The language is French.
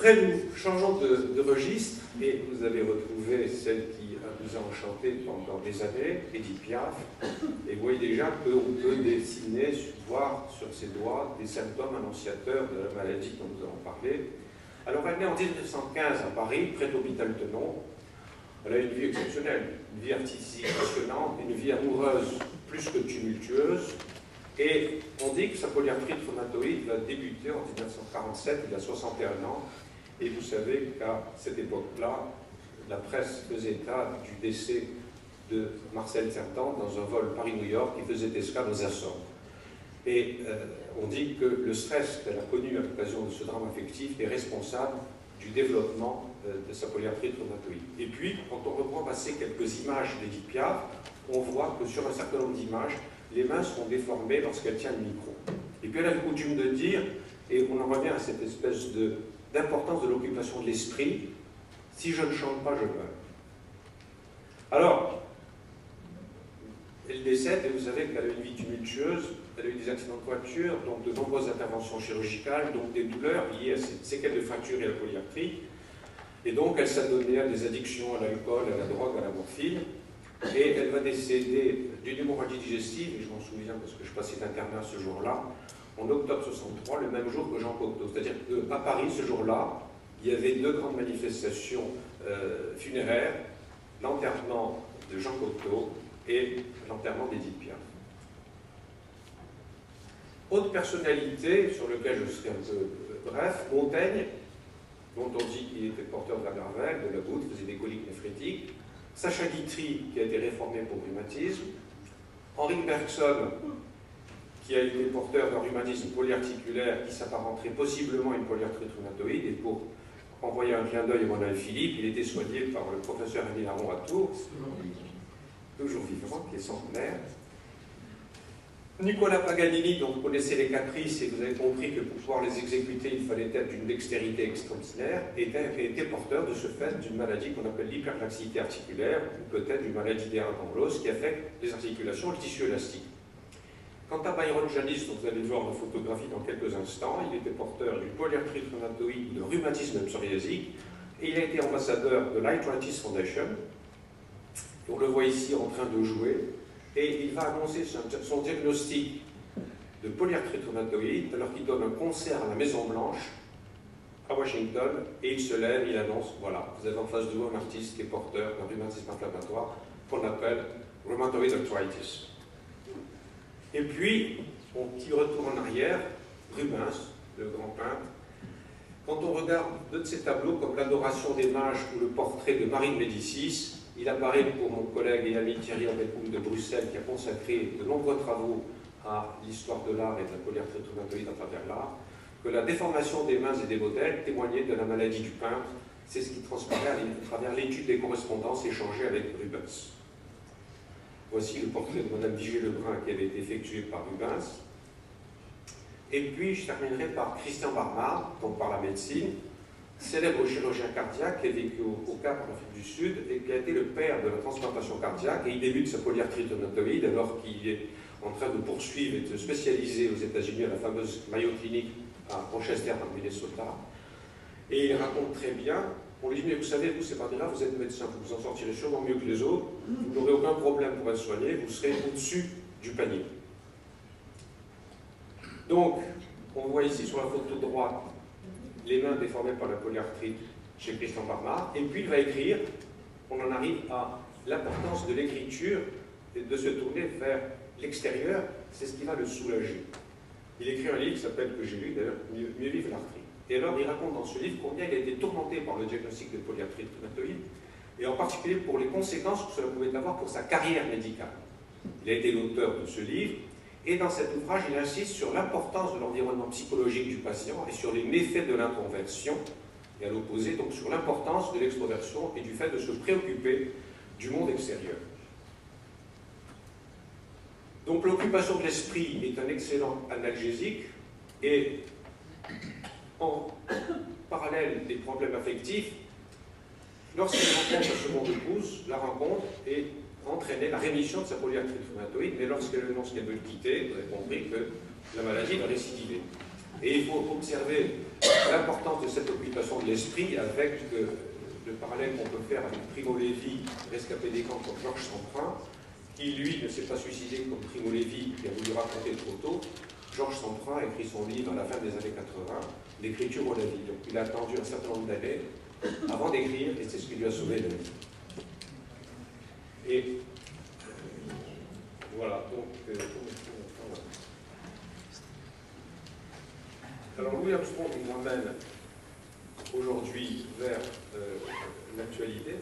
Après, nous changeons de registre et vous avez retrouvé celle qui nous a enchanté pendant des années, Edith Piaf. Et vous voyez déjà qu'on peut dessiner, voir sur ses doigts des symptômes annonciateurs de la maladie dont nous avons parlé. Alors, elle naît en 1915 à Paris, près de l'hôpital Tenon. Elle a une vie exceptionnelle, une vie artistique passionnante, une vie amoureuse plus que tumultueuse. Et on dit que sa polyarthrite rhumatoïde va débuter en 1947, il a 61 ans. Et vous savez qu'à cette époque-là, la presse faisait état du décès de Marcel Cerdan dans un vol Paris-New York qui faisait escale aux Açores. Et on dit que le stress qu'elle a connu à l'occasion de ce drame affectif est responsable du développement de sa polyarthrite rhumatoïde. Et puis, quand on reprend passer quelques images d'Edith Piaf, on voit que sur un certain nombre d'images, les mains sont déformées lorsqu'elle tient le micro. Et puis elle a coutume de dire, et on en revient à cette espèce d'importance de l'occupation de l'esprit, si je ne chante pas, je meurs. Alors, elle décède, et vous savez qu'elle a une vie tumultueuse, elle a eu des accidents de voiture, donc de nombreuses interventions chirurgicales, donc des douleurs liées à ces séquelles de fracture et à la polyarthrite. Et donc, elle s'adonnait à des addictions à l'alcool, à la drogue, à la morphine. Et elle va décéder d'une hémorragie digestive, et je m'en souviens parce que je passais d'internat ce jour-là, en octobre 63, le même jour que Jean Cocteau. C'est-à-dire qu'à Paris, ce jour-là, il y avait deux grandes manifestations funéraires, l'enterrement de Jean Cocteau et l'enterrement d'Edith Piaf. Autre personnalité sur laquelle je serai un peu bref, Montaigne, dont on dit qu'il était porteur de la garvelle, de la goutte, faisait des coliques néphrétiques, Sacha Guitry, qui a été réformé pour rhumatisme, Henri Bergson, qui a été porteur d'un rhumatisme polyarticulaire qui s'apparenterait possiblement à une polyarthrite rhumatoïde, et pour envoyer un clin d'œil à mon ami Philippe, il était soigné par le professeur Émile Aron à Tours, toujours vivant, qui est centenaire. Nicolas Paganini, dont vous connaissez les caprices et vous avez compris que pour pouvoir les exécuter, il fallait être d'une dextérité extraordinaire, était porteur de ce fait d'une maladie qu'on appelle l'hyperlaxité articulaire, ou peut-être d'une maladie d'Ehlers-Danlos qui affecte les articulations et le tissu élastique. Quant à Byron Janis, dont vous allez voir la photographie dans quelques instants, il était porteur d'une polyarthrite rhumatoïde, de rhumatisme psoriasique, et il a été ambassadeur de l'Arthritis Foundation. On le voit ici en train de jouer. Et il va annoncer son diagnostic de polyarthrite rhumatoïde alors qu'il donne un concert à la Maison-Blanche, à Washington, et il se lève, il annonce, voilà, vous avez en face de vous un artiste qui est porteur d'un rhumatisme inflammatoire qu'on appelle rheumatoid arthritis. Et puis, mon petit retour en arrière, Rubens, le grand peintre, quand on regarde deux de ses tableaux comme l'Adoration des mages ou le portrait de Marie de Médicis, il apparaît pour mon collègue et ami Thierry Abelcoum de Bruxelles, qui a consacré de nombreux travaux à l'histoire de l'art et de la polyarthrite rhumatoïde à travers l'art, que la déformation des mains et des modèles témoignait de la maladie du peintre. C'est ce qui transparaît à travers l'étude des correspondances échangées avec Rubens. Voici le portrait de Mme Vigée-Lebrun qui avait été effectué par Rubens. Et puis je terminerai par Christian Barnard, donc par la médecine, célèbre chirurgien cardiaque qui a vécu au Cap en Afrique du Sud et qui a été le père de la transplantation cardiaque, et il débute sa polyarthrite rhumatoïde alors qu'il est en train de poursuivre et de se spécialiser aux États-Unis à la fameuse Mayo Clinic à Rochester dans le Minnesota. Et il raconte très bien, on lui dit, mais vous savez, vous c'est pas grave, vous êtes médecin, vous vous en sortirez sûrement mieux que les autres, vous n'aurez aucun problème pour être soigné, vous serez au-dessus du panier. Donc, on voit ici sur la photo droite les mains déformées par la polyarthrite chez Christian Barnard, et puis il va écrire, on en arrive à l'importance de l'écriture et de se tourner vers l'extérieur, c'est ce qui va le soulager. Il écrit un livre qui s'appelle, que j'ai lu d'ailleurs, Mieux vivre l'arthrite. Et alors il raconte dans ce livre combien il a été tourmenté par le diagnostic de polyarthrite rhumatoïde, et en particulier pour les conséquences que cela pouvait avoir pour sa carrière médicale. Il a été l'auteur de ce livre, et dans cet ouvrage, il insiste sur l'importance de l'environnement psychologique du patient et sur les méfaits de l'introversion, et à l'opposé, donc sur l'importance de l'extroversion et du fait de se préoccuper du monde extérieur. Donc l'occupation de l'esprit est un excellent analgésique, et en parallèle des problèmes affectifs, lorsqu'il rencontre sa seconde épouse, la rencontre est entraîner la rémission de sa polyarthrite rhumatoïde, mais lorsqu'elle annonce qu'elle veut le quitter, vous avez compris que la maladie va récidiver. Et il faut observer l'importance de cette occupation de l'esprit avec le parallèle qu'on peut faire avec Primo Levi, rescapé des camps comme Georges Semprin, qui lui ne s'est pas suicidé comme Primo Levi, qui a voulu raconter trop tôt. Georges Semprin a écrit son livre à la fin des années 80, L'écriture ou la vie. Donc il a attendu un certain nombre d'années avant d'écrire, et c'est ce qui lui a sauvé la vie. Et voilà, donc... alors Louis Armstrong nous emmène aujourd'hui vers l'actualité.